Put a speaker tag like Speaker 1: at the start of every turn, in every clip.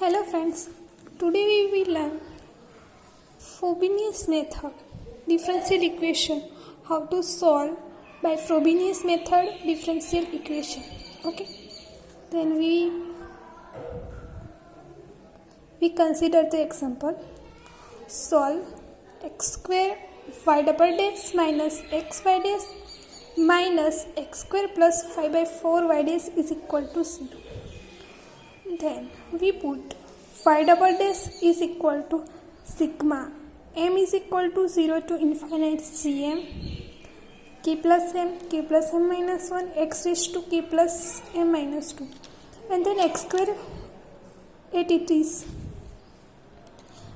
Speaker 1: Hello friends, today we will learn Frobenius method, differential equation, how to solve by Frobenius method differential equation. Okay, then we consider the example. Solve x square y double dash minus xy dash minus x square plus 5 by 4y dash is equal to 0. Then we put y double dash is equal to sigma m is equal to 0 to infinite cm k plus m minus 1 x raised to k plus m minus 2, and then x square it is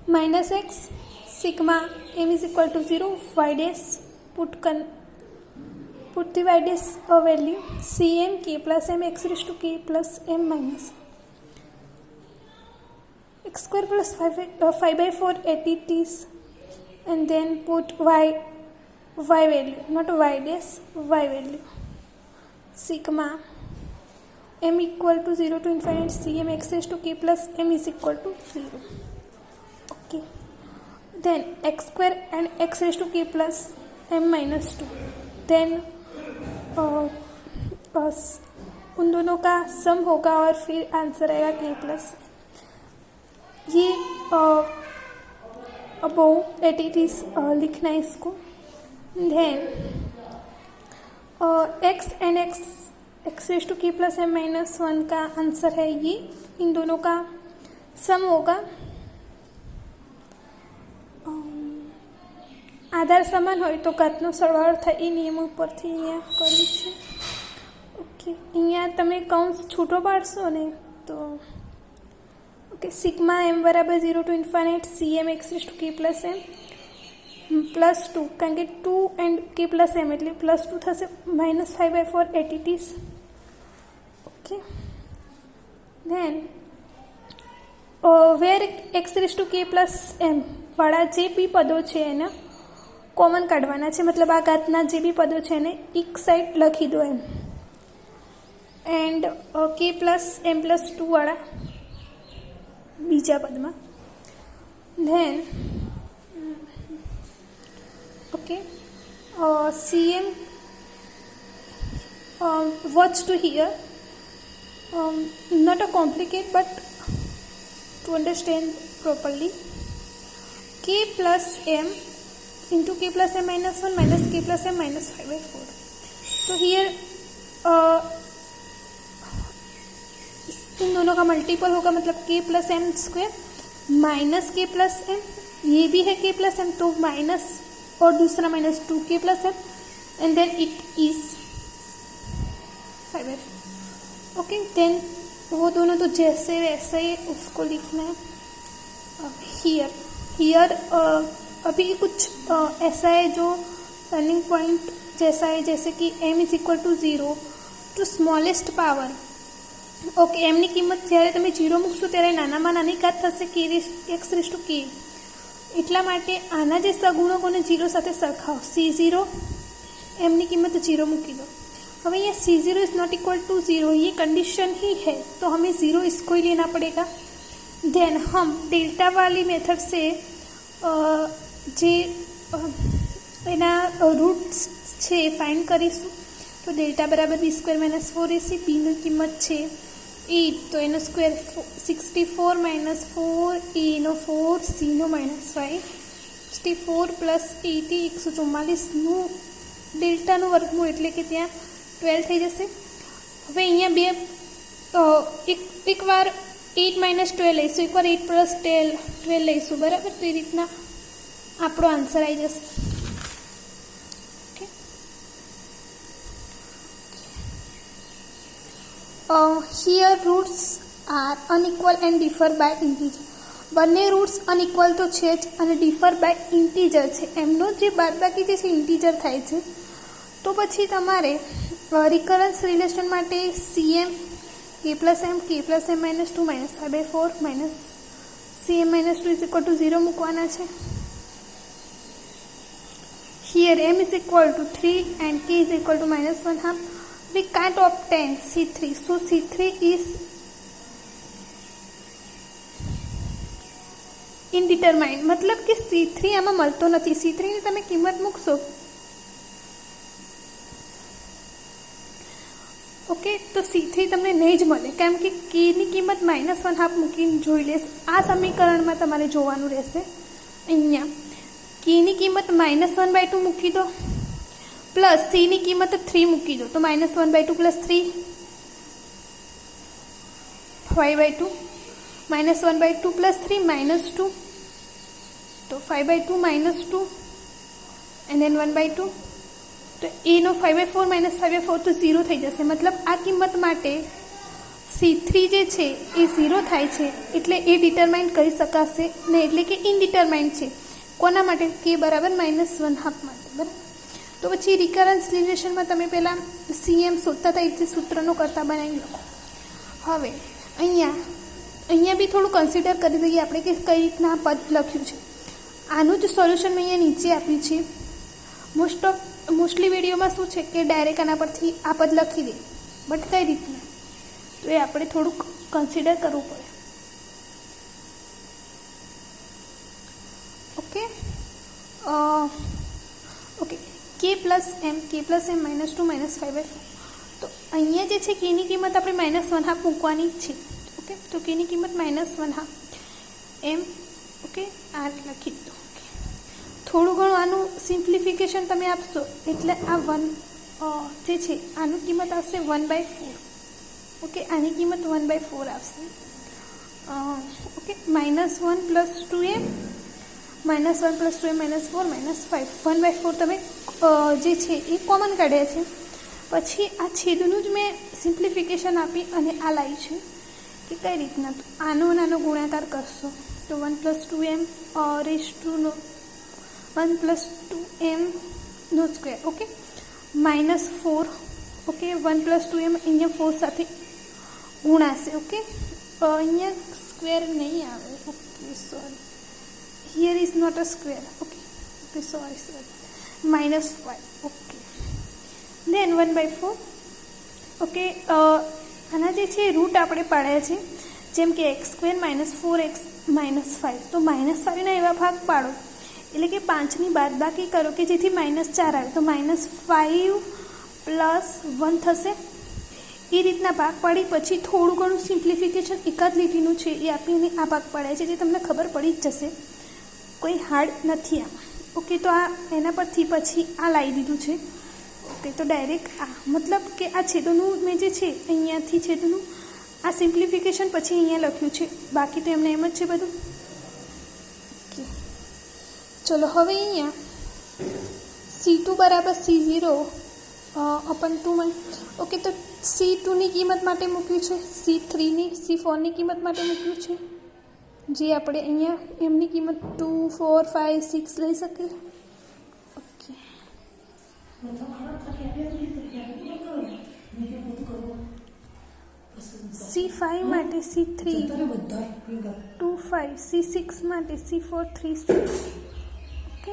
Speaker 1: minus x sigma m is equal to 0 y dash put the y dash value cm k plus m x raised to k plus m minus x square plus 5 by 4 it is, and then put y value, not y dash, y value sigma m equal to 0 to infinite cm x raised to k plus m is equal to 0. Okay, then x square and x raised to k plus m minus 2, then उन दोनों का सम होगा और फिर answer आएगा k plus. ये above entities लिखना है इसको. Then x and x raise to k plus m minus 1 का आंसर है ये. इन दोनों का सम होगा. आधार समान हो तो घातનો સરવાળો થાય એ નિયમ ઉપરથી અહીંયા કર્યું છે. ઓકે, અહીંયા તમે કૌંસ છૂટો પાડશો ને તો ઓકે સિગ્મા એમ બરાબર 0 to infinite c m x raise to k plus m plus 2, કારણ કે 2 એન્ડ કે પ્લસ એમ એટલે પ્લસ 2 થશે માઇનસ 5 બાય 4 એટીટીસ. Okay, then where x raise to k plus m વાળા જે બી પદો છે એને કોમન કાઢવાના છે, મતલબ આ ઘાતના જે બી પદો છે એને એક સાઈડ લખી દો m. And k plus m plus 2 વાળા બીજા પદમાં. Then okay cm what's to here, not a complicated but to understand properly, k plus m into k plus m minus 1 minus k plus m minus 5 by 4. तो here इन दोनों का multiple होगा, मतलब k plus m square minus k plus m, ये भी है k plus m तो minus और दूसरा minus 2k plus m and then it is 5 by 4. Okay, then वो दोनों तो जैसे वैसे ही उसको लिखना है. हियर अभी कुछ ऐसा है जो टर्निंग पॉइंट जैसा है, जैसे कि m is equal to 0 to smallest power. Okay, એમની કિંમત જ્યારે તમે 0 મૂકશો ત્યારે નાનામાં નાની ઘાત થશે કે એક્સ રેઝ ટુ કે. એટલા માટે આના જે સગુણકોને 0 સાથે સરખાવો. C0 એમની કિંમત 0 મૂકી दो. હવે ये C0 is not equal to 0, ये कंडीशन ही है तो हमें 0 इसको ही लेना पड़ेगा. देन हम डेल्टा वाली मेथड से जे એના રૂટ્સ છે ફાઇન્ડ કરીશું. તો ડેલ્ટા બરાબર બી સ્ક્વેર માઇનસ 4ac, બીની કિંમત છે 8 તો એનો સ્ક્વેર 64 માઇનસ 4, એનો 4, સીનો માઇનસ 5, 64 પ્લસ 80 144નું ડેલ્ટાનું વર્ગમૂળ એટલે કે ત્યાં 12 થઈ જશે. હવે અહીંયા બે એકવાર 8 માઇનસ 12 લઈશું, એકવાર 8 પ્લસ 12 લઈશું, બરાબર. તો એ રીતના આપણો આન્સર આવી જશે. here roots are unequal and differ by integer. બંને રૂટ્સ અનઇક્વલ તો છે જ અને ડિફર બાય ઇન્ટીજર છે. એમનો જે બાદબાકી જે છે ઇન્ટીજર થાય છે. તો પછી તમારે રિકરન્સ રિલેશન માટે cm k plus m minus 2 minus 5 by 4 minus cm minus 2 is equal to 0 મૂકવાના છે. here m is equal to 3 and k is equal to minus 1/2. We can't obtain C3, so C3 is ઇનડિટરમાઇન્ડ મતલબ કે C3 આમાં મળતો નથી. C3 ની તમે કિંમત મૂકશો ઓકે તો C3 તમને નહીં જ મળે, કેમ કે Kની કિંમત -1/2 મૂકીને જોઈ લેશે. આ સમીકરણમાં તમારે જોવાનું રહેશે. અહીંયા Kની કિંમત -1/2 મૂકી દો પ્લસ Cની કિંમત 3 મૂકી દો તો -1/2 + 3 5/2 -1/2 + 3 -2 તો 5/2 -2 and then 1/2 તો એનો 5/4 - 5/4 તો 0 થઈ જશે. મતલબ આ કિંમત માટે C3 જે છે એ 0 થાય છે એટલે એ ડિટરમાઇન કરી શકાશે ને, એટલે કે ઇનડિટરમાઇન્ડ છે. કોના માટે? K બરાબર -1/2 માટે. બરાબર. તો પછી રિકરન્સ રિલેશનમાં તમે પહેલાં CM શોધતા હતા એટલે સૂત્રનો કરતા બનાવી લખો. હવે અહીંયા બી થોડું કન્સિડર કરી દઈએ આપણે કે કઈ રીતના પદ લખ્યું છે. આનું જ સોલ્યુશન મેં અહીંયા નીચે આપ્યું છે. મોસ્ટલી વિડીયોમાં શું છે કે ડાયરેક્ટ આના પરથી આ પદ લખી દે, બટ કઈ રીતના તો એ આપણે થોડુંક કન્સિડર કરવું પડે. Okay K + M -2 -5/4. તો અહીંયા જે છે Kની કિંમત આપણે -1/2 મૂકવાની છે. ઓકે તો Kની કિંમત -1/2 M. ઓકે આ લખી દો. થોડું ઘણું આનું સિમ્પ્લિફિકેશન તમે આપશો એટલે આ 1 જે છે આનું કિંમત આવશે 1/4. ઓકે આની કિંમત 1/4 આવશે. ઓકે -1 + 2M -1 + 2M -4 -5 1/4 તમે જે છે એ કોમન કાઢ્યા છે. પછી આ છેદનું જ મેં સિમ્પ્લિફિકેશન આપી અને આ લાવી છે કે કઈ રીતના. તો આનો ગુણાકાર કરશો તો 1 + 2M (1 + 2M²). Okay -4. Okay 1 + 2M અહીંયા 4 સાથે ગુણાશે. ઓકે અહીંયા સ્ક્વેર નહીં આવે. Okay sorry, here is not a square. Okay sorry -5. Okay then 1/4. Okay આના જે છે રૂટ આપણે પાડ્યા છે, જેમ કે x² - 4x -5. તો -5ના એવા ભાગ પાડો એટલે કે 5ની બાદબાકી કરો કે જેથી -4 આવે તો -5 + 1 થશે. એ રીતના ભાગ પાડી પછી થોડું ઘણું સિમ્પ્લિફિકેશન એકાદ લીટીનું છે એ આપીને આ ભાગ પાડ્યા છે, જે તમને ખબર પડી જ જશે, કોઈ હાર્ડ નથી આમાં. ઓકે તો આ એના પરથી પછી આ લાવી દીધું છે. ઓકે તો ડાયરેક્ટ આ મતલબ કે આ છેદોનું મેં જે છે અહીંયાથી છેદોનું આ સિમ્પ્લિફિકેશન પછી અહીંયા લખ્યું છે, બાકી તો એમને એમ જ છે બધું. ઓકે ચલો હવે અહીંયા C2 = C0/2. ઓકે તો C2ની કિંમત માટે મૂક્યું છે, C3ની C4ની કિંમત માટે મૂક્યું છે, જે આપણે અહીંયા એમની કિંમત 2 4 5 6 લઈ શકીએ. ઓકે C5 માટે C3 2 5, C6 માટે C4 3 6. ઓકે